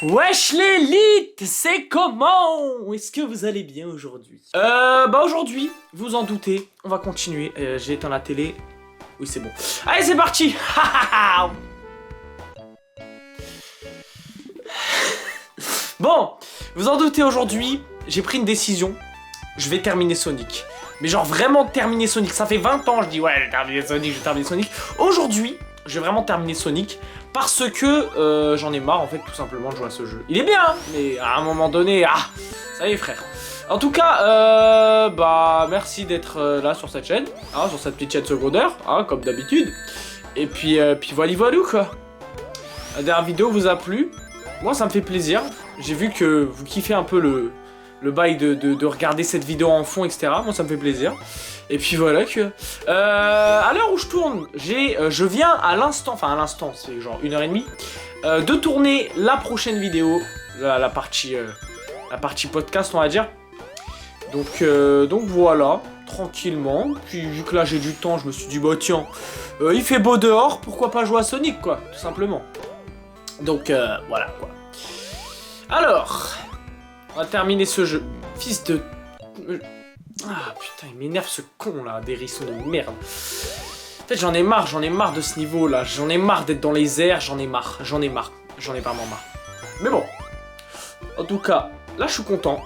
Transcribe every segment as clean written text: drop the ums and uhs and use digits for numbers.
Wesh l'élite, c'est comment? Est-ce que vous allez bien aujourd'hui? Aujourd'hui, vous en doutez, on va continuer. J'ai éteint la télé. Oui, c'est bon. Allez, c'est parti. Bon, vous en doutez, aujourd'hui, j'ai pris une décision. Je vais terminer Sonic. Mais genre vraiment terminer Sonic. Ça fait 20 ans, je dis ouais, je vais terminer Sonic, je vais terminer Sonic. Aujourd'hui, je vais vraiment terminer Sonic. Parce que j'en ai marre en fait tout simplement de jouer à ce jeu. Il est bien, hein, mais à un moment donné, ça y est frère. En tout cas, merci d'être là sur cette chaîne, sur cette petite chaîne secondaire, comme d'habitude. Et puis voilà quoi. La dernière vidéo vous a plu. Moi ça me fait plaisir. J'ai vu que vous kiffez un peu le bail de regarder cette vidéo en fond, etc. Moi ça me fait plaisir. Et puis voilà que... à l'heure où je tourne, je viens à l'instant, c'est genre 1h30, de tourner la prochaine vidéo, la partie podcast on va dire. Donc voilà, tranquillement. Puis vu que là j'ai du temps, je me suis dit bah tiens, il fait beau dehors, pourquoi pas jouer à Sonic quoi, tout simplement. Donc voilà quoi. Alors, on va terminer ce jeu. Fils de... Ah putain, il m'énerve ce con là, des hérissons de merde. En fait j'en ai marre de ce niveau là, j'en ai marre d'être dans les airs, j'en ai vraiment marre. Mais bon, en tout cas, là je suis content.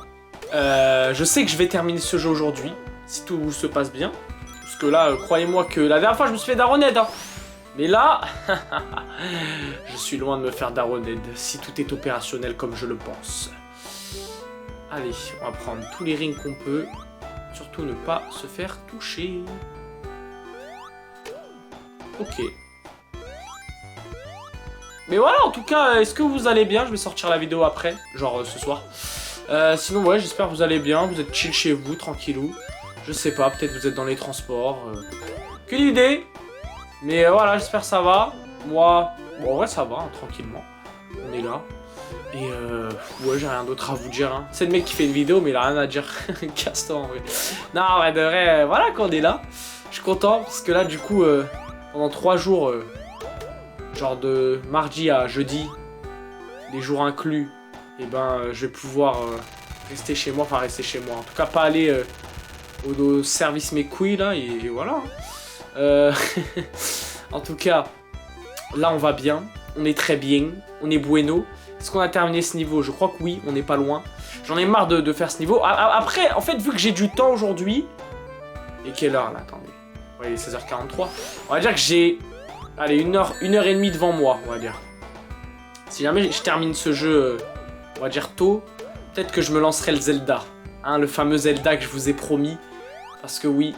Je sais que je vais terminer ce jeu aujourd'hui, si tout se passe bien. Parce que là, croyez-moi que la dernière fois je me suis fait daroned, hein. Mais là, je suis loin de me faire daroned, si tout est opérationnel comme je le pense. Allez, on va prendre tous les rings qu'on peut. Surtout ne pas se faire toucher. Ok. Mais voilà, en tout cas, est-ce que vous allez bien? Je vais sortir la vidéo après, genre ce soir. Sinon, ouais, j'espère que vous allez bien. Vous êtes chill chez vous, tranquillou. Je sais pas, peut-être vous êtes dans les transports. Quelle idée? Mais voilà, j'espère que ça va. Moi, bon, ouais, ça va, hein, tranquillement. On est là. Et ouais, j'ai rien d'autre à vous dire. Hein. C'est le mec qui fait une vidéo, mais il a rien à dire. Casse-toi en vrai. Non, en vrai, de vrai, voilà qu'on est là. Je suis content parce que là, du coup, pendant 3 jours, genre de mardi à jeudi, les jours inclus, et je vais pouvoir rester chez moi. Enfin, rester chez moi. En tout cas, pas aller au service mes couilles là. Et voilà. En tout cas, là, on va bien. On est très bien. On est bueno. Est-ce qu'on a terminé ce niveau? Je crois que oui, on n'est pas loin. J'en ai marre de faire ce niveau. Après, en fait, vu que j'ai du temps aujourd'hui... Et quelle heure, là? Attendez. Ouais, il est 16h43. On va dire que j'ai... Allez, une heure et demie devant moi, on va dire. Si jamais je termine ce jeu, on va dire tôt, peut-être que je me lancerai le Zelda. Hein, le fameux Zelda que je vous ai promis. Parce que oui,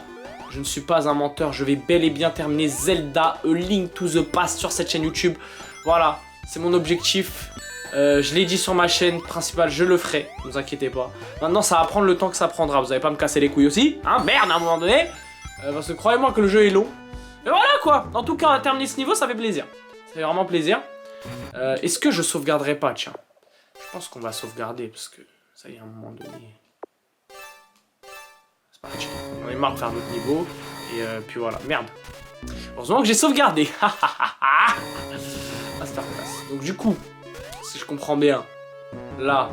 je ne suis pas un menteur. Je vais bel et bien terminer Zelda A Link to the Past sur cette chaîne YouTube. Voilà, c'est mon objectif. Je l'ai dit sur ma chaîne principale, je le ferai, ne vous inquiétez pas. Maintenant, ça va prendre le temps que ça prendra. Vous allez pas me casser les couilles aussi, hein, merde, à un moment donné. Parce que croyez-moi que le jeu est long. Et voilà quoi. En tout cas, on a terminé ce niveau, ça fait plaisir. Ça fait vraiment plaisir. Est-ce que je sauvegarderai pas, tiens? Je pense qu'on va sauvegarder parce que ça y est, à un moment donné. C'est parti. On est marre de faire d'autres niveaux. Et puis voilà, merde. Heureusement que j'ai sauvegardé. Masterclass. Donc du coup. Si je comprends bien, là,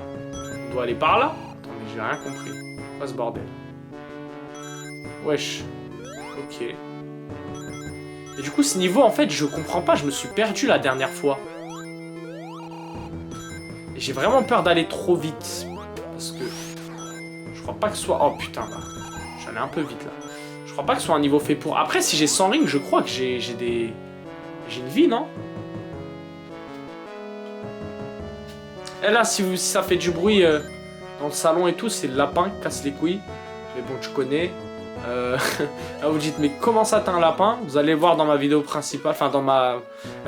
on doit aller par là. Attendez, j'ai rien compris. Quoi ce bordel? Wesh. Ok. Et du coup, ce niveau, en fait, je comprends pas. Je me suis perdu la dernière fois. Et j'ai vraiment peur d'aller trop vite. Parce que je crois pas que ce soit... Oh putain, là. J'allais un peu vite, là. Je crois pas que ce soit un niveau fait pour... Après, si j'ai 100 rings, je crois que j'ai une vie, non? Et là, si ça fait du bruit dans le salon et tout, c'est le lapin qui casse les couilles. Mais bon, tu connais. Là, vous dites, mais comment ça, t'as un lapin? Vous allez voir dans ma vidéo principale, enfin dans la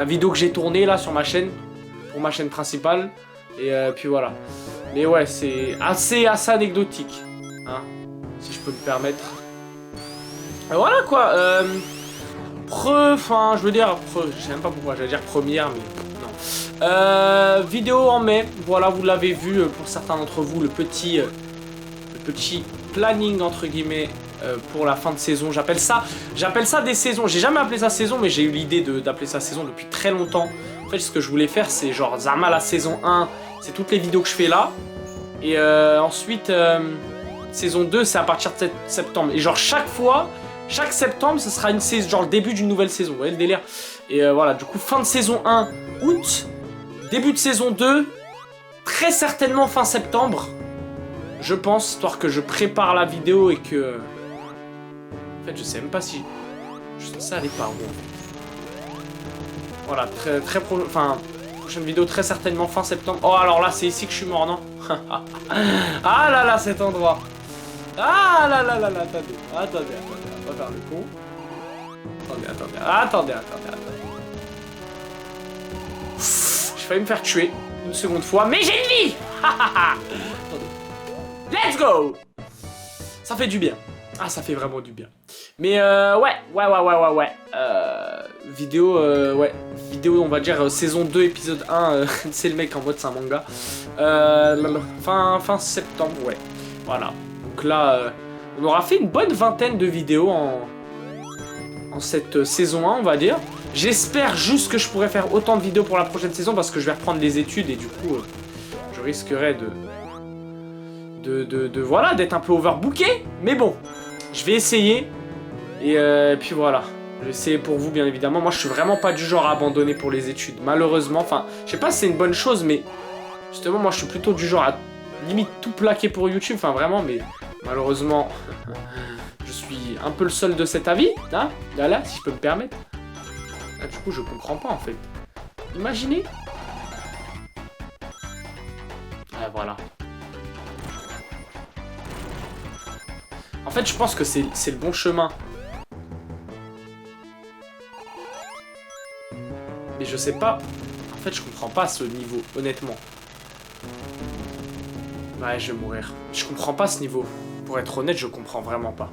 vidéo que j'ai tournée là sur ma chaîne, pour ma chaîne principale. Et puis voilà. Mais ouais, c'est assez anecdotique, hein, si je peux me permettre. Et voilà quoi. Enfin, je veux dire, je sais même pas pourquoi, j'allais dire première, mais... vidéo en mai, voilà, vous l'avez vu pour certains d'entre vous, le petit planning entre guillemets pour la fin de saison. J'appelle ça des saisons. J'ai jamais appelé ça saison, mais j'ai eu l'idée d'appeler ça saison depuis très longtemps. En fait, ce que je voulais faire, c'est genre Zama la saison 1 C'est toutes les vidéos que je fais là. Et ensuite, saison 2, c'est à partir de septembre. Et genre chaque fois, chaque septembre, ce sera une saison, genre le début d'une nouvelle saison. Vous voyez le délire? Et voilà, du coup, fin de saison 1, août. Début de saison 2, très certainement fin septembre. Je pense, histoire que je prépare la vidéo et que... En fait, je sais même pas si... Je sais ça aller par où. Voilà, prochaine vidéo très certainement fin septembre. Oh, alors là, c'est ici que je suis mort, non? Ah là là, cet endroit. Ah là là là là, attendez, on va faire le con. Attendez. J'ai failli me faire tuer une seconde fois, mais j'ai une vie. Attendez. Let's go. Ça fait du bien. Ah, ça fait vraiment du bien. Mais ouais. Vidéo, on va dire saison 2, épisode 1. C'est le mec en mode, c'est un manga. Fin septembre, ouais. Voilà. Donc là, on aura fait une bonne vingtaine de vidéos en cette saison 1, on va dire. J'espère juste que je pourrai faire autant de vidéos pour la prochaine saison parce que je vais reprendre les études et du coup, je risquerais voilà, d'être un peu overbooké. Mais bon, je vais essayer. Et puis voilà. Je vais essayer pour vous, bien évidemment. Moi, je suis vraiment pas du genre à abandonner pour les études. Malheureusement, enfin, je sais pas si c'est une bonne chose, mais justement, moi, je suis plutôt du genre à limite tout plaquer pour YouTube. Enfin, vraiment, mais malheureusement, je suis un peu le seul de cet avis. Hein, là, si je peux me permettre. Là, du coup, je comprends pas, en fait. Imaginez. Ah, voilà. En fait, je pense que c'est le bon chemin. Mais je sais pas. En fait, je comprends pas ce niveau, honnêtement. Ouais, je vais mourir. Je comprends pas ce niveau. Pour être honnête, je comprends vraiment pas.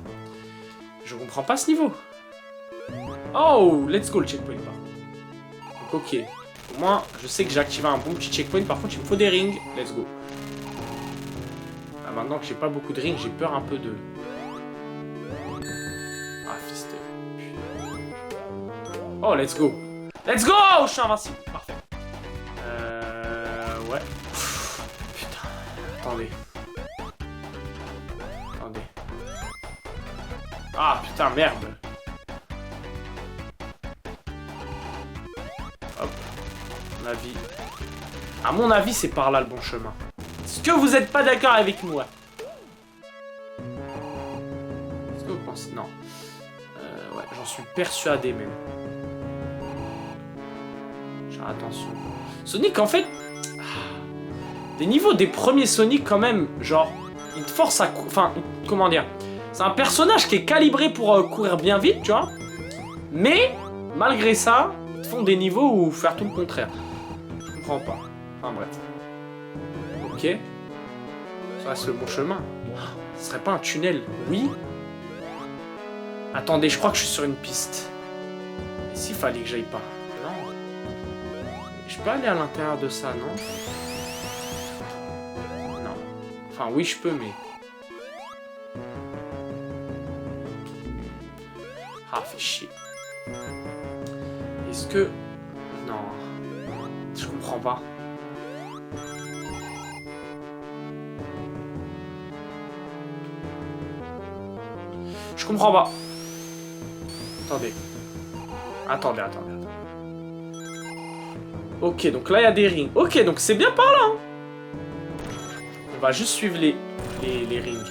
Je comprends pas ce niveau. Oh, let's go le checkpoint. Donc, ok. Au moins, je sais que j'ai activé un bon petit checkpoint. Par contre, il me faut des rings. Let's go. Ah, maintenant que j'ai pas beaucoup de rings, j'ai peur un peu de... Ah, fisté. Oh, let's go. Let's go! Je suis invincible. Parfait. Ouais. Putain. Attendez. Ah, putain, merde. Hop. À mon avis, c'est par là le bon chemin. Est-ce que vous êtes pas d'accord avec moi? Est-ce que vous pensez? Non. Ouais, j'en suis persuadé même. Genre, attention. Sonic, en fait... Des niveaux des premiers Sonic, quand même, genre... Il te force à... Enfin, comment dire? C'est un personnage qui est calibré pour courir bien vite, tu vois. Mais, malgré ça, ils te font des niveaux où faire tout le contraire. Je comprends pas. Enfin, bref. Ok. Ça reste le bon chemin. Ce serait pas un tunnel? Oui. Attendez, je crois que je suis sur une piste. Et s'il fallait que j'aille pas? Non. Je peux aller à l'intérieur de ça, non? Non. Enfin, oui, je peux, mais... Ah, fait chier. Est-ce que... Non. Je comprends pas. Je comprends pas. Attendez. Ok, donc là, il y a des rings. Ok, donc c'est bien par là. Hein. On va juste suivre les rings.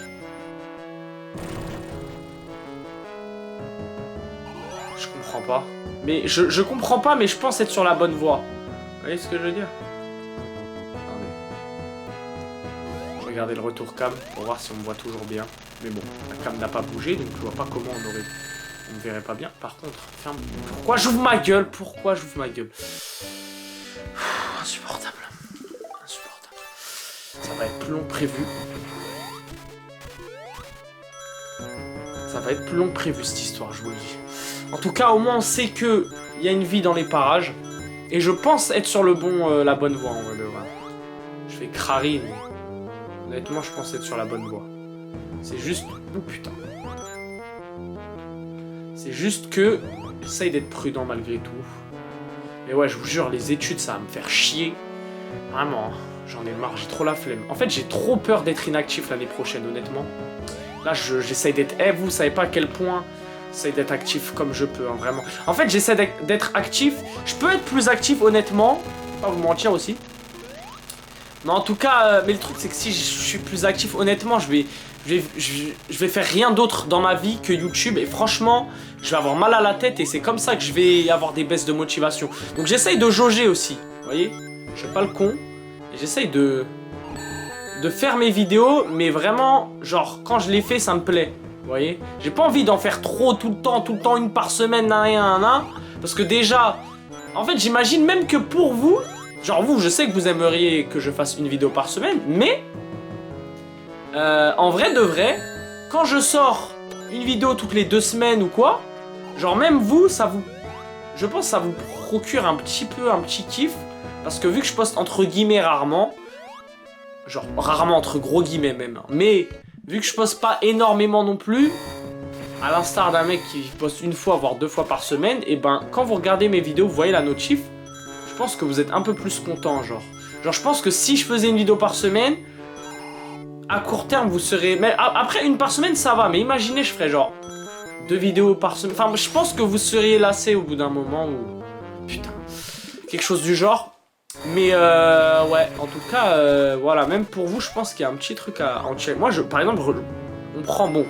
Je comprends pas. Mais je comprends pas, mais je pense être sur la bonne voie. Vous voyez ce que je veux dire? Attendez. Je vais regarder le retour cam pour voir si on me voit toujours bien. Mais bon, la cam n'a pas bougé, donc je vois pas comment on me verrait pas bien. Par contre, ferme... Pourquoi j'ouvre ma gueule? Insupportable. Ça va être plus long prévu. Cette histoire, je vous le dis. En tout cas, au moins, on sait que il y a une vie dans les parages. Et je pense être sur la bonne voie, en vrai. Je fais crari, mais... Honnêtement, je pense être sur la bonne voie. C'est juste... Oh, putain. C'est juste que... J'essaye d'être prudent malgré tout. Mais ouais, je vous jure, les études, ça va me faire chier. Vraiment. j'en ai marre, j'ai trop la flemme. En fait, j'ai trop peur d'être inactif l'année prochaine, honnêtement. Là, j'essaye d'être... vous savez pas à quel point j'essaye d'être actif comme je peux, hein, vraiment. En fait, j'essaie d'être actif. Je peux être plus actif, honnêtement. Pas vous mentir aussi. Mais en tout cas, mais le truc, c'est que si je suis plus actif, honnêtement, je vais faire rien d'autre dans ma vie que YouTube. Et franchement, je vais avoir mal à la tête et c'est comme ça que je vais avoir des baisses de motivation. Donc, j'essaye de jauger aussi, vous voyez. Je suis pas le con. Et j'essaye de faire mes vidéos, mais vraiment, genre, quand je les fais, ça me plaît. Vous voyez, j'ai pas envie d'en faire trop tout le temps, une par semaine, parce que déjà, en fait, j'imagine même que pour vous, genre vous, je sais que vous aimeriez que je fasse une vidéo par semaine, mais en vrai de vrai, quand je sors une vidéo toutes les 2 semaines ou quoi, genre même vous, je pense que ça vous procure un petit kiff, parce que vu que je poste entre guillemets rarement, genre rarement entre gros guillemets même, hein, mais vu que je poste pas énormément non plus, à l'instar d'un mec qui poste 1 fois voire 2 fois par semaine, et ben quand vous regardez mes vidéos, vous voyez la notif, je pense que vous êtes un peu plus content, genre je pense que si je faisais une vidéo par semaine, à court terme vous serez, mais après 1 par semaine ça va, mais imaginez je ferais genre 2 vidéos par semaine, enfin je pense que vous seriez lassé au bout d'un moment ou putain, quelque chose du genre. Mais ouais, en tout cas, voilà, même pour vous, je pense qu'il y a un petit truc à en check. Moi, par exemple, on prend, bon,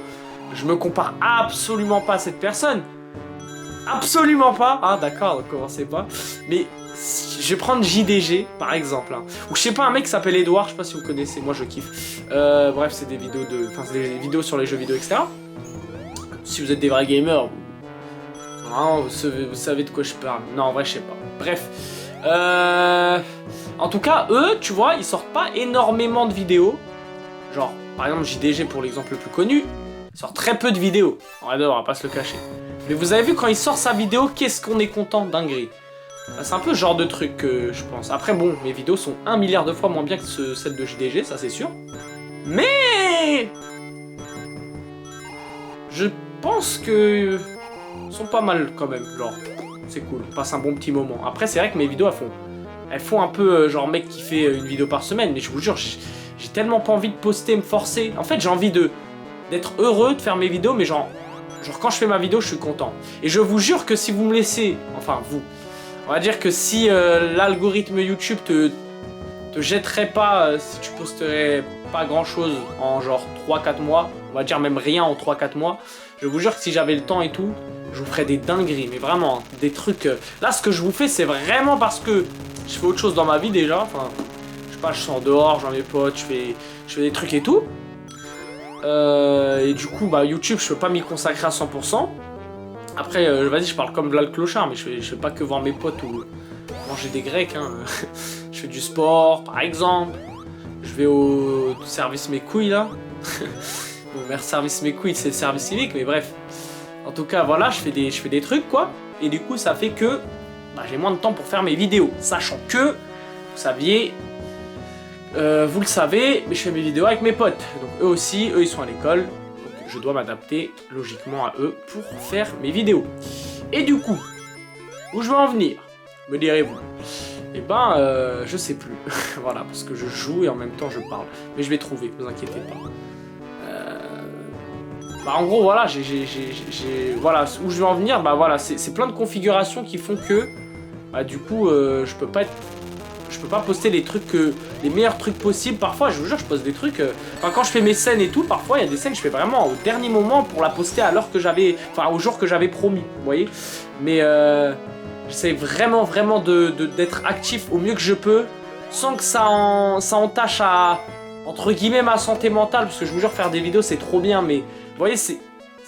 je me compare absolument pas à cette personne. Absolument pas. Ah, d'accord, ne commencez pas. Mais je vais prendre JDG, par exemple. Hein. Ou je sais pas, un mec qui s'appelle Edouard, je sais pas si vous connaissez, moi je kiffe. Bref, c'est des vidéos c'est des vidéos sur les jeux vidéo, etc. Si vous êtes des vrais gamers, vous savez de quoi je parle. Non, en vrai, je sais pas. Bref. En tout cas, eux, tu vois, ils sortent pas énormément de vidéos. Genre, par exemple, JDG pour l'exemple le plus connu, il sort très peu de vidéos. On va pas se le cacher. Mais vous avez vu, quand il sort sa vidéo, qu'est-ce qu'on est content, dinguerie. C'est un peu ce genre de truc que je pense. Après, bon, mes vidéos sont 1 milliard de fois moins bien que celles de JDG, ça c'est sûr. Mais je pense que sont pas mal quand même, genre. C'est cool, on passe un bon petit moment. Après, c'est vrai que mes vidéos, elles font un peu genre mec qui fait une vidéo par semaine. Mais je vous jure, j'ai tellement pas envie de poster, me forcer. En fait, j'ai envie d'être heureux de faire mes vidéos, mais genre quand je fais ma vidéo, je suis content. Et je vous jure que si vous me laissez, enfin vous, on va dire que si l'algorithme YouTube te jetterait pas, si tu posterais pas grand chose en genre 3-4 mois, on va dire même rien en 3-4 mois, je vous jure que si j'avais le temps et tout, je vous ferais des dingueries, mais vraiment, hein, des trucs... Là, ce que je vous fais, c'est vraiment parce que je fais autre chose dans ma vie déjà. Enfin, je sais pas, je sors dehors, je vois mes potes, je fais des trucs et tout. Et du coup, bah, YouTube, je peux pas m'y consacrer à 100%. Après, vas-y, je parle comme Vlad le Clochard, mais je fais pas que voir mes potes ou manger des grecs. Hein. Je fais du sport, par exemple. Je vais au service mes couilles, là. Bon, vers service mes couilles, c'est le service civique, mais bref. En tout cas, voilà, je fais des trucs, quoi. Et du coup, ça fait que bah, j'ai moins de temps pour faire mes vidéos. Sachant que, vous saviez, vous le savez, mais je fais mes vidéos avec mes potes. Donc eux aussi, eux, ils sont à l'école. Donc je dois m'adapter logiquement à eux pour faire mes vidéos. Et du coup, où je veux en venir, me direz-vous? Eh ben, je sais plus. Voilà, parce que je joue et en même temps je parle. Mais je vais trouver, vous inquiétez pas. Bah en gros voilà, voilà, où je veux en venir, bah voilà, c'est plein de configurations qui font que bah du coup je peux pas poster les trucs les meilleurs trucs possibles. Parfois je vous jure je poste des trucs, enfin quand je fais mes scènes et tout, parfois il y a des scènes que je fais vraiment au dernier moment pour la poster à l'heure que j'avais, enfin au jour que j'avais promis, vous voyez. Mais j'essaie vraiment d'être actif au mieux que je peux, sans que ça entache à entre guillemets ma santé mentale, parce que je vous jure faire des vidéos c'est trop bien, mais vous voyez,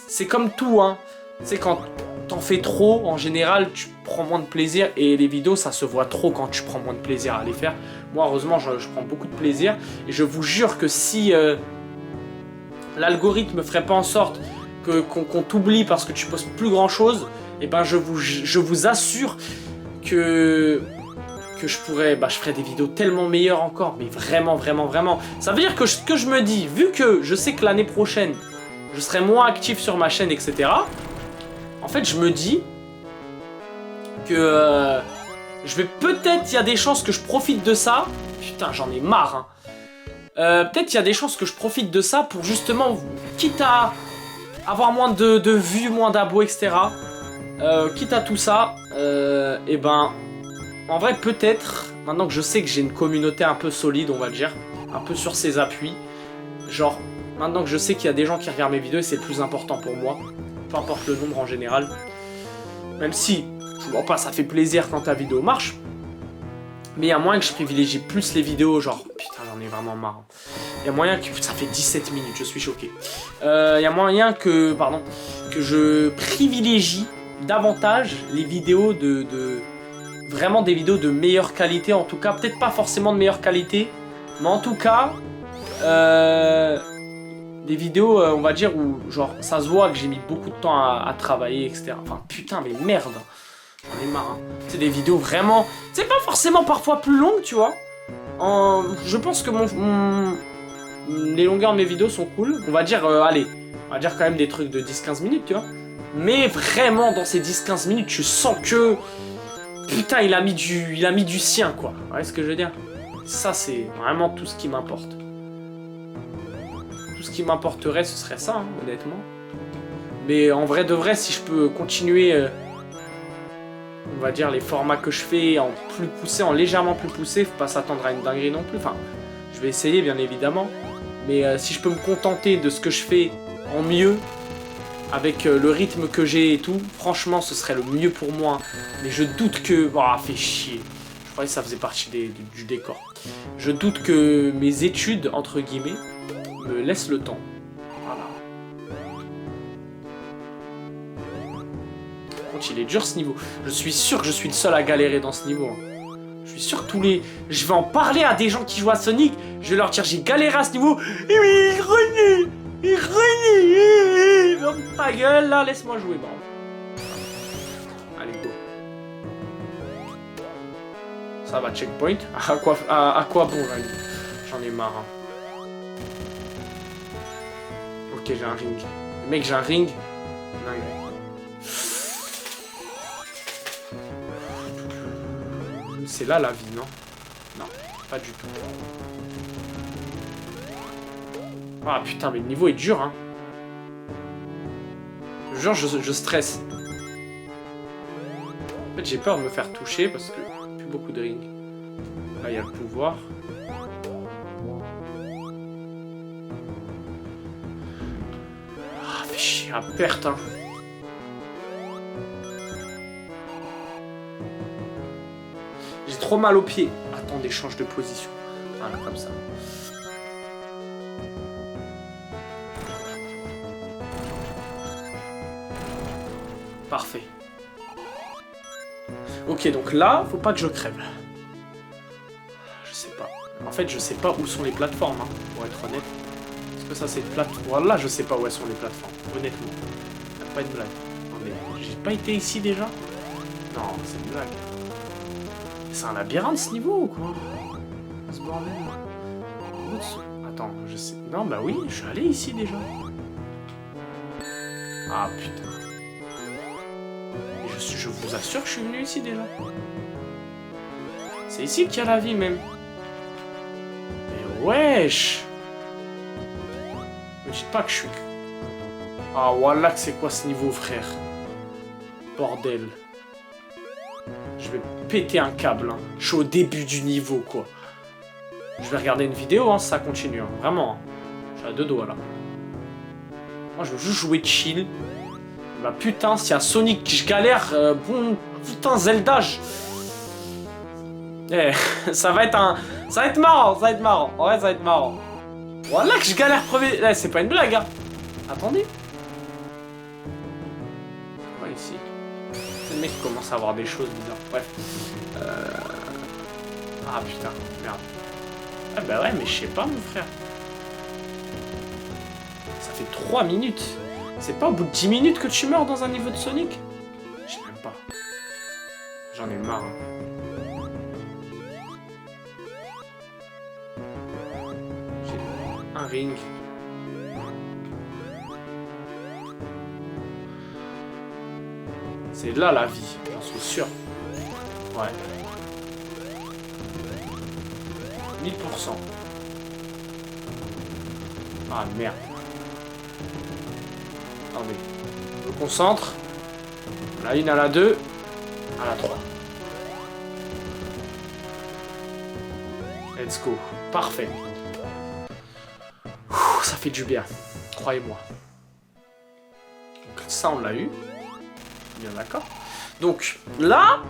c'est comme tout, hein. Tu sais, quand t'en fais trop, en général, tu prends moins de plaisir. Et les vidéos, ça se voit trop quand tu prends moins de plaisir à les faire. Moi, heureusement, je prends beaucoup de plaisir. Et je vous jure que si l'algorithme ferait pas en sorte qu'on t'oublie parce que tu postes plus grand chose, et ben je vous assure que je pourrais, bah je ferais des vidéos tellement meilleures encore. Mais vraiment. Ça veut dire que ce que je me dis, vu que je sais que l'année prochaine, je serai moins actif sur ma chaîne, etc. En fait, je me dis que Je vais peut-être, il y a des chances que je profite de ça. Putain, j'en ai marre. Hein. Peut-être il y a des chances que je profite de ça pour justement, quitte à avoir moins de vues, moins d'abos, etc. Quitte à tout ça, et ben, en vrai peut-être, maintenant que je sais que j'ai une communauté un peu solide, on va dire, un peu sur ses appuis, genre, maintenant que je sais qu'il y a des gens qui regardent mes vidéos et c'est le plus important pour moi, peu importe le nombre en général, même si, je vois pas, ça fait plaisir quand ta vidéo marche, mais il y a moyen que je privilégie plus les vidéos, genre, putain j'en ai vraiment marre. Il y a moyen que, ça fait 17 minutes, je suis choqué. Il y a moyen que, pardon, que je privilégie davantage les vidéos vraiment des vidéos de meilleure qualité, en tout cas, peut-être pas forcément de meilleure qualité, mais en tout cas, des vidéos, on va dire, où, genre, ça se voit que j'ai mis beaucoup de temps à travailler, etc. Enfin, putain, mais merde. J'en ai marre, hein. C'est des vidéos vraiment... C'est pas forcément parfois plus longues, tu vois. Je pense que les longueurs de mes vidéos sont cool. On va dire, allez, on va dire quand même des trucs de 10-15 minutes, tu vois. Mais vraiment, dans ces 10-15 minutes, je sens que... Putain, il a mis du sien, quoi. Vous voyez ce que je veux dire? Ça, c'est vraiment tout ce qui m'importe. Tout ce qui m'importerait, ce serait ça, hein, honnêtement. Mais en vrai de vrai, si je peux continuer... on va dire les formats que je fais en plus poussé, en légèrement plus poussé, faut pas s'attendre à une dinguerie non plus, enfin, je vais essayer bien évidemment, mais si je peux me contenter de ce que je fais en mieux, avec le rythme que j'ai et tout, franchement ce serait le mieux pour moi, mais je doute que... Oh, fait chier, je croyais que ça faisait partie du décor. Je doute que mes études, entre guillemets, me laissent le temps. Voilà. Il est dur ce niveau. Je suis sûr que je suis le seul à galérer dans ce niveau. Hein. Je suis sûr que tous les... Je vais en parler à des gens qui jouent à Sonic. Je vais leur dire j'ai galéré à ce niveau. Et oui, René, ferme ta gueule là, laisse-moi jouer. Bon. Allez, go. Ça va, checkpoint. À quoi bon là? J'en ai marre. Hein. Ok, j'ai un ring. Mec, j'ai un ring. Non, c'est là la vie, non? Non, pas du tout. Ah putain, mais le niveau est dur, hein. Genre, je stresse. En fait, j'ai peur de me faire toucher parce que plus beaucoup de rings. Là, il y a le pouvoir. Ah, fait chier à perte, hein. J'ai trop mal aux pieds. Attendez, change de position. Voilà, comme ça. Parfait. Ok, donc là, faut pas que je crève. Je sais pas. En fait, je sais pas où sont les plateformes, hein, pour être honnête. Est-ce que ça, c'est une plateforme? Voilà, je sais pas où elles sont les plateformes, honnêtement. Pas une blague. Attendez, j'ai pas été ici déjà? Non, c'est une blague. C'est un labyrinthe ce niveau ou quoi? Ce bordel. Attends, je sais... Non, bah oui, je suis allé ici déjà. Ah putain. Et je vous assure que je suis venu ici déjà. C'est ici qu'il y a la vie même. Mais wesh. Me dites pas que je suis... Ah voilà que c'est quoi ce niveau frère. Bordel. Je vais péter un câble, hein. Je suis au début du niveau, quoi. Je vais regarder une vidéo, hein, si ça continue, hein. Vraiment. Hein. Je suis à deux doigts, là. Moi, je veux juste jouer chill. Bah putain, s'il y a Sonic, je galère. Bon, putain, Zelda, Eh, ça va être marrant, ça va être marrant. Ouais, ça va être marrant. Voilà que je galère premier... Eh, c'est pas une blague, hein. Attendez. Quoi, ici? Le mec commence à avoir des choses bizarres. Bref. Ah putain, merde. Ah bah ouais, mais je sais pas, mon frère. Ça fait 3 minutes. C'est pas au bout de 10 minutes que tu meurs dans un niveau de Sonic? Je sais même pas. J'en ai marre. Hein. J'ai un ring. C'est là la vie, j'en suis sûr. Ouais. 1000%. Ah merde. Attendez. Je me concentre. À la 1, à la 2, à la 3. Let's go. Parfait. Ouh, ça fait du bien. Croyez-moi. Donc ça, on l'a eu. Bien d'accord. Donc là,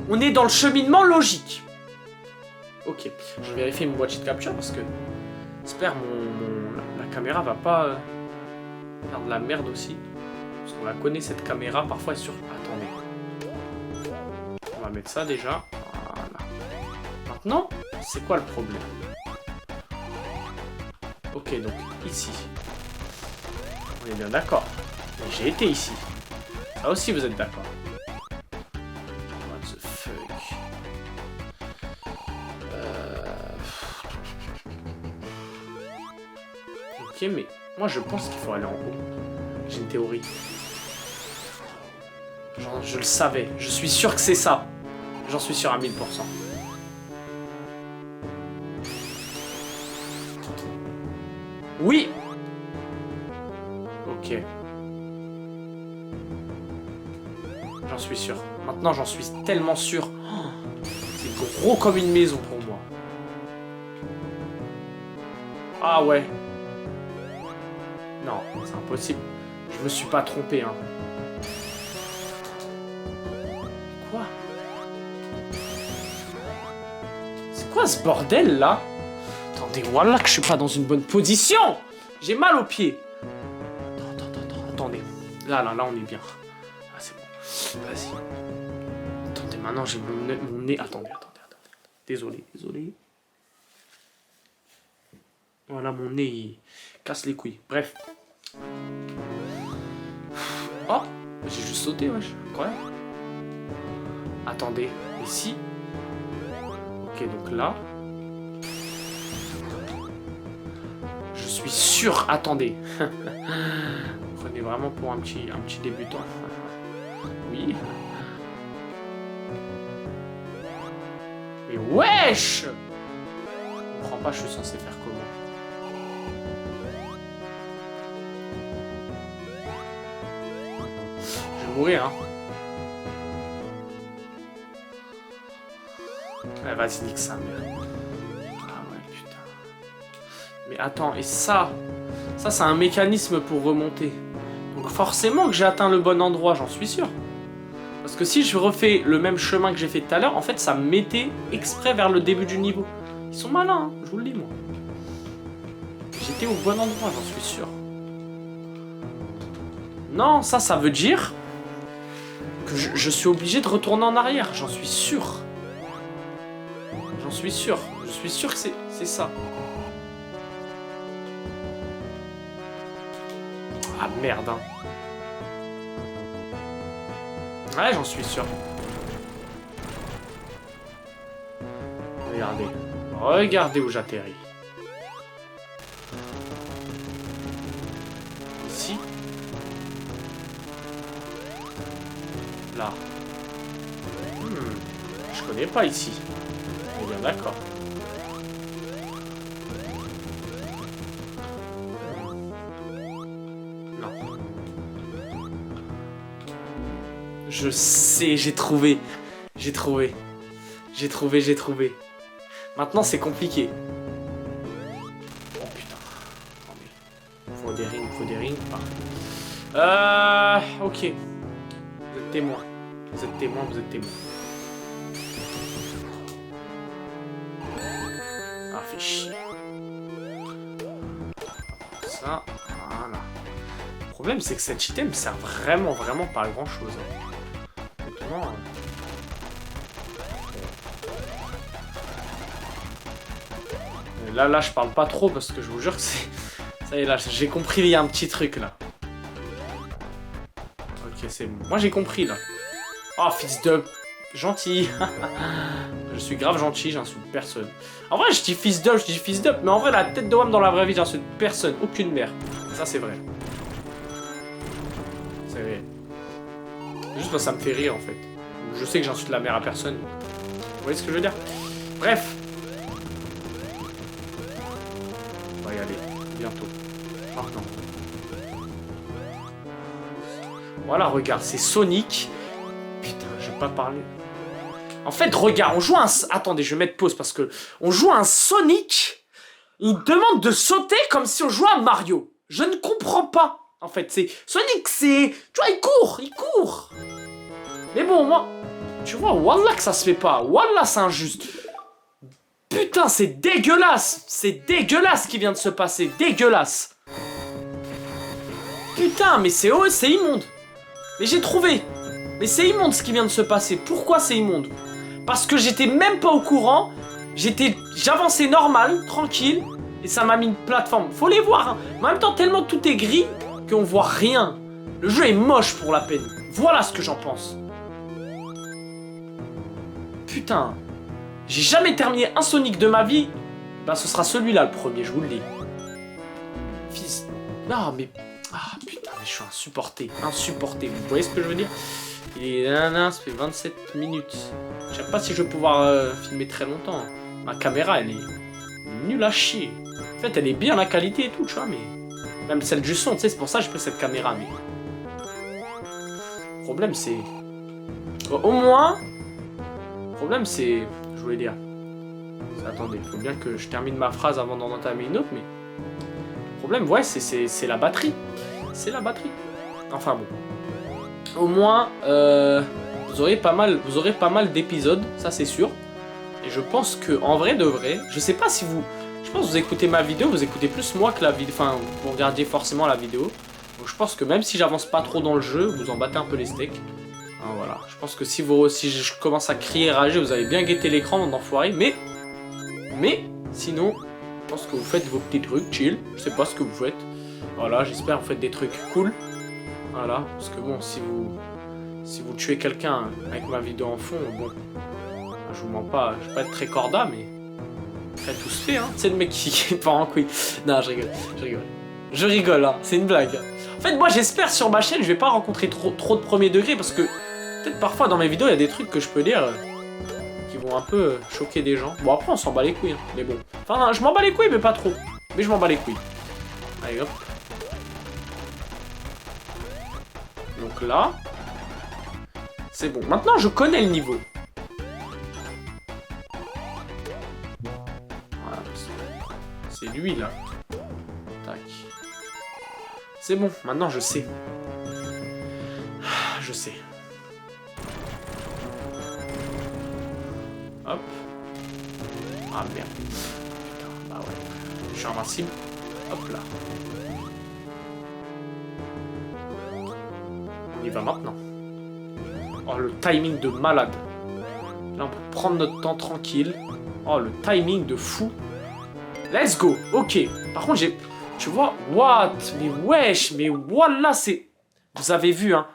on est dans le cheminement logique. Ok. Je vais vérifier mon boîtier de capture parce que j'espère la caméra va pas faire de la merde aussi. Parce qu'on la connaît cette caméra. Parfois elle est sur... Attendez. On va mettre ça déjà. Voilà. Maintenant, c'est quoi le problème? Ok, donc ici. On est bien d'accord. J'ai été ici. Ça aussi, vous êtes d'accord. What the fuck. Ok, mais moi je pense qu'il faut aller en haut. J'ai une théorie. Genre, je le savais. Je suis sûr que c'est ça. J'en suis sûr à 1000%. Oui. Ok. J'en suis sûr. Maintenant, j'en suis tellement sûr. Oh, c'est gros comme une maison pour moi. Ah ouais. Non, c'est impossible. Je me suis pas trompé, hein. Quoi? C'est quoi ce bordel, là? Attendez, voilà que je suis pas dans une bonne position. J'ai mal aux pieds. Attendez. Là, on est bien. Ah, c'est bon. Vas-y. Attendez, maintenant j'ai mon nez. Attendez. Désolé. Voilà, mon nez, il casse les couilles. Bref. Oh, j'ai juste sauté, wesh. Incroyable. Attendez, ici. Ok, donc là. Je suis sûr. Attendez. Prenez vraiment pour un petit débutant. Oui. Mais wesh! Je comprends pas, je suis censé faire comment? Je vais mourir, hein. Ouais, vas-y, nique sa mère. Ah ouais, putain. Mais attends, et ça c'est un mécanisme pour remonter. Donc forcément que j'ai atteint le bon endroit, j'en suis sûr. Parce que si je refais le même chemin que j'ai fait tout à l'heure, en fait, ça me mettait exprès vers le début du niveau. Ils sont malins, hein, je vous le dis, moi. J'étais au bon endroit, j'en suis sûr. Non, ça veut dire que je suis obligé de retourner en arrière, j'en suis sûr. J'en suis sûr. Je suis sûr que c'est ça. Ah merde, hein. Ouais, j'en suis sûr. Regardez où j'atterris. Ici. Là. Je connais pas ici. On est bien d'accord. Non. Je sais, j'ai trouvé. Maintenant, c'est compliqué. Oh putain. Attendez. Faut des rings. Parfait. Ok. Vous êtes témoin. Vous êtes témoin. Ah, fait chier. Ça, voilà. Le problème, c'est que cet item sert vraiment pas à grand chose. Honnêtement. Là, je parle pas trop parce que je vous jure que c'est... Ça y est, là, j'ai compris, il y a un petit truc, là. Ok, c'est bon. Moi, j'ai compris, là. Oh, fils de... Gentil. Je suis grave gentil, j'insulte personne. En vrai, je dis fils d'up, mais en vrai, la tête de Wam dans la vraie vie, j'insulte personne. Aucune mère. Ça, c'est vrai. C'est vrai. Juste parce que ça me fait rire, en fait. Je sais que j'insulte la mère à personne. Vous voyez ce que je veux dire? Bref. On va y aller. Bientôt. Maintenant. Voilà, regarde, c'est Sonic. Putain, je vais pas parler. En fait, regarde, on joue un... Attendez, je vais mettre pause parce que... On joue un Sonic. Il demande de sauter comme si on jouait à Mario. Je ne comprends pas. En fait, c'est... Sonic, c'est... Tu vois, il court. Mais bon, moi... Tu vois, wallah que ça se fait pas. Wallah, c'est injuste. Putain, c'est dégueulasse. C'est dégueulasse ce qui vient de se passer. Dégueulasse. Putain, mais c'est immonde. Mais j'ai trouvé. Mais c'est immonde ce qui vient de se passer. Pourquoi c'est immonde? Parce que j'étais même pas au courant. J'avançais normal, tranquille. Et ça m'a mis une plateforme. Faut les voir. Hein. Mais en même temps, tellement tout est gris qu'on voit rien. Le jeu est moche pour la peine. Voilà ce que j'en pense. Putain. J'ai jamais terminé un Sonic de ma vie. Bah ce sera celui-là le premier, je vous le dis. Fils. Non mais... Ah putain, mais je suis insupporté. Insupporté. Vous voyez ce que je veux dire? Et ça fait 27 minutes. Je sais pas si je vais pouvoir filmer très longtemps. Ma caméra, elle est nulle à chier. En fait, elle est bien la qualité et tout, tu vois, mais... Même celle du son, tu sais, c'est pour ça que j'ai pris cette caméra, mais... Le problème, c'est... Au moins... Le problème, c'est... Je voulais dire... Attendez, il faut bien que je termine ma phrase avant d'en entamer une autre, mais... Le problème, ouais, c'est la batterie. C'est la batterie. Enfin, bon. Au moins, vous aurez pas mal d'épisodes, ça c'est sûr. Et je pense que, en vrai de vrai, je sais pas si vous... Je pense que vous écoutez ma vidéo, vous écoutez plus moi que la vidéo. Enfin, vous regardiez forcément la vidéo. Donc je pense que même si j'avance pas trop dans le jeu, vous en battez un peu les steaks. Hein, voilà. Je pense que si je commence à crier et rager, vous avez bien guetté l'écran, mon enfoiré. Mais, sinon, je pense que vous faites vos petits trucs, chill. Je sais pas ce que vous faites. Voilà, j'espère que vous faites des trucs cool. Voilà, parce que bon, si vous tuez quelqu'un avec ma vidéo en fond, bon, je vous mens pas, je vais pas être très corda, mais après tout se fait, hein. C'est le mec qui part en couille. Non, je rigole, hein, c'est une blague. En fait, moi j'espère sur ma chaîne, je vais pas rencontrer trop de premier degré, parce que peut-être parfois dans mes vidéos, il y a des trucs que je peux dire qui vont un peu choquer des gens. Bon, après on s'en bat les couilles, hein, mais bon. Enfin, je m'en bats les couilles, mais pas trop. Mais je m'en bats les couilles. Allez, hop. Donc là, c'est bon. Maintenant, je connais le niveau. Voilà, c'est lui, là. Tac. C'est bon. Maintenant, je sais. Je sais. Hop. Ah, merde. Putain, bah ouais. Je suis invincible. Hop là. On y va maintenant. Oh, le timing de malade. Là, on peut prendre notre temps tranquille. Oh, le timing de fou. Let's go. Ok. Par contre, j'ai... Tu vois, what? Mais wesh, mais voilà, c'est... Vous avez vu, hein.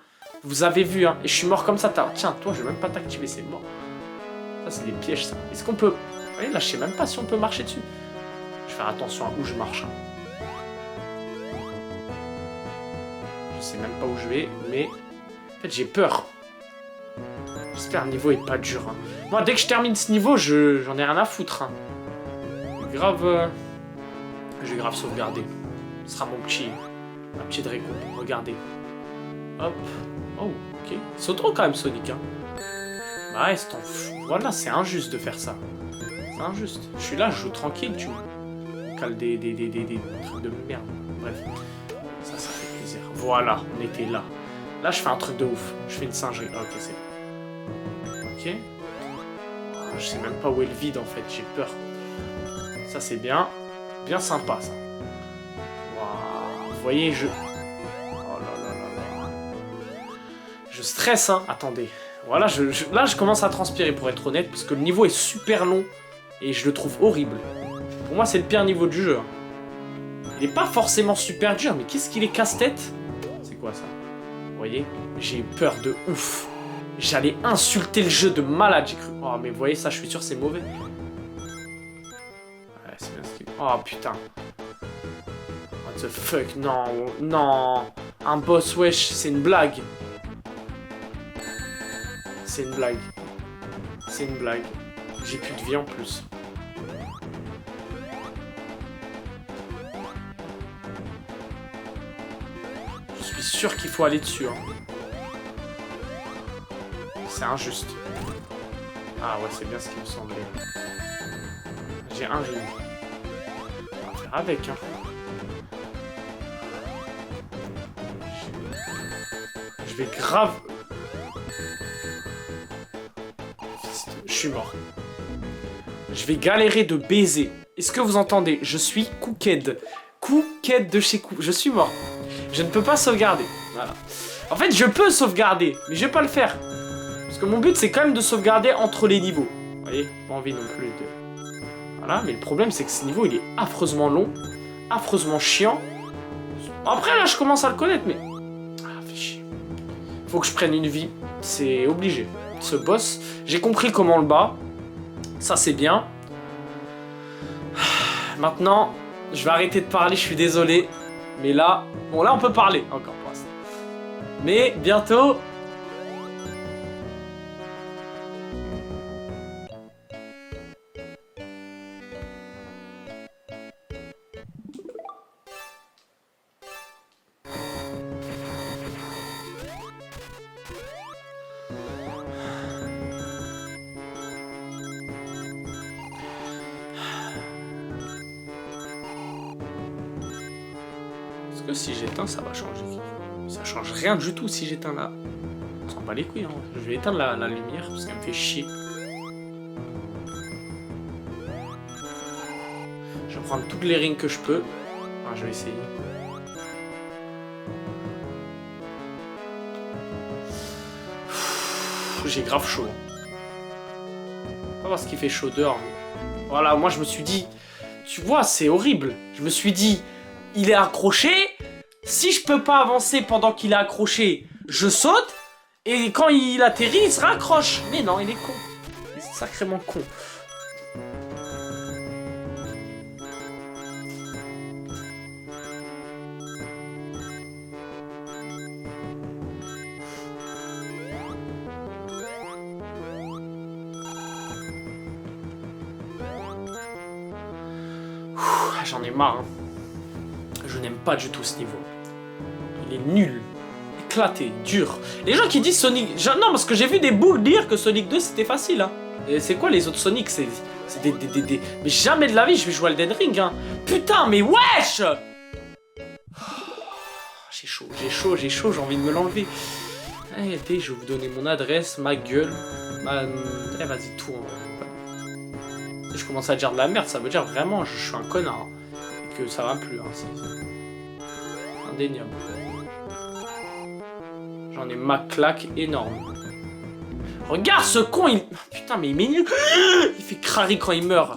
Vous avez vu, hein. Et je suis mort comme ça. Tiens, toi, je vais même pas t'activer, c'est mort. Ça, c'est des pièges, ça. Est-ce qu'on peut... Vous voyez, là, je sais même pas si on peut marcher dessus. Je vais faire attention à où je marche, hein. Je sais même pas où je vais, mais... En fait, j'ai peur. J'espère que le niveau est pas dur. Hein. Moi, dès que je termine ce niveau, j'en ai rien à foutre. Hein. Je vais grave sauvegarder. Ce sera ma petite récompense. Regardez. Hop. Oh, ok. C'est trop quand même, Sonic. Hein. Bah ouais, c'est en fou. Voilà, c'est injuste de faire ça. C'est injuste. Je suis là, je joue tranquille, tu vois. On cale des trucs de merde. Bref. Ça fait plaisir. Voilà, on était là. Là, je fais un truc de ouf. Je fais une singerie. Ok, c'est... Ok. Oh, je sais même pas où est le vide, en fait. J'ai peur. Ça, c'est bien. Bien sympa, ça. Waouh. Vous voyez, Oh là là là là. Je stresse, hein. Attendez. Voilà, là, je commence à transpirer, pour être honnête, parce que le niveau est super long. Et je le trouve horrible. Pour moi, c'est le pire niveau du jeu. Hein. Il est pas forcément super dur, mais qu'est-ce qu'il est casse-tête? C'est quoi, ça? Vous voyez, j'ai eu peur de ouf. J'allais insulter le jeu de malade, j'ai cru. Oh, mais vous voyez, ça, je suis sûr, c'est mauvais. Ouais, c'est bien ce qu'il... Oh, putain. What the fuck, non, non. Un boss, wesh, c'est une blague. C'est une blague. C'est une blague. J'ai plus de vie en plus. Je suis sûr qu'il faut aller dessus. Hein. C'est injuste. Ah ouais, c'est bien ce qui me semblait. J'ai un vie. On va faire avec, hein. Je vais grave... Je suis mort. Je vais galérer de baiser. Est-ce que vous entendez? Je suis Cooked. Cooked de chez Cook. Je suis mort. Je ne peux pas sauvegarder. Voilà. En fait, je peux sauvegarder, mais je vais pas le faire. Parce que mon but, c'est quand même de sauvegarder entre les niveaux. Vous voyez? Pas envie non plus de... Voilà, mais le problème, c'est que ce niveau, il est affreusement long. Affreusement chiant. Après, là, je commence à le connaître, mais... Ah, fait chier. Faut que je prenne une vie. C'est obligé. Ce boss, j'ai compris comment le bat. Ça, c'est bien. Maintenant, je vais arrêter de parler, je suis désolé. Mais là... Bon, là, on peut parler encore pour l'instant. Mais bientôt... Est-ce que si j'éteins, ça va changer? Ça change rien du tout si j'éteins là. On s'en bat les couilles, hein. Je vais éteindre la lumière parce qu'elle me fait chier. Je vais prendre toutes les rings que je peux. Enfin, je vais essayer. J'ai grave chaud. On va voir ce qui fait chaud dehors. Voilà, moi je me suis dit... Tu vois, c'est horrible. Je me suis dit... Il est accroché. Si je peux pas avancer pendant qu'il est accroché, je saute. Et quand il atterrit, il se raccroche. Mais non, il est con. Il est sacrément con. J'en ai marre. Hein. Je n'aime pas du tout ce niveau. Il est nul, éclaté, dur. Les gens qui disent Sonic... Non, parce que j'ai vu des boules dire que Sonic 2 c'était facile. Hein. Et c'est quoi les autres Sonic? C'est des... Mais jamais de la vie je vais jouer à Elden Ring. Hein. Putain, mais wesh. J'ai chaud, j'ai envie de me l'enlever. Allez, je vais vous donner mon adresse, ma gueule. Eh, vas-y, tout. Hein. Si je commence à dire de la merde, ça veut dire vraiment je suis un connard. Hein. Et que ça va plus. Hein. C'est indéniable. J'en ai ma claque énorme. Regarde ce con, il... Putain, mais il m'énerve. Il fait crari quand il meurt.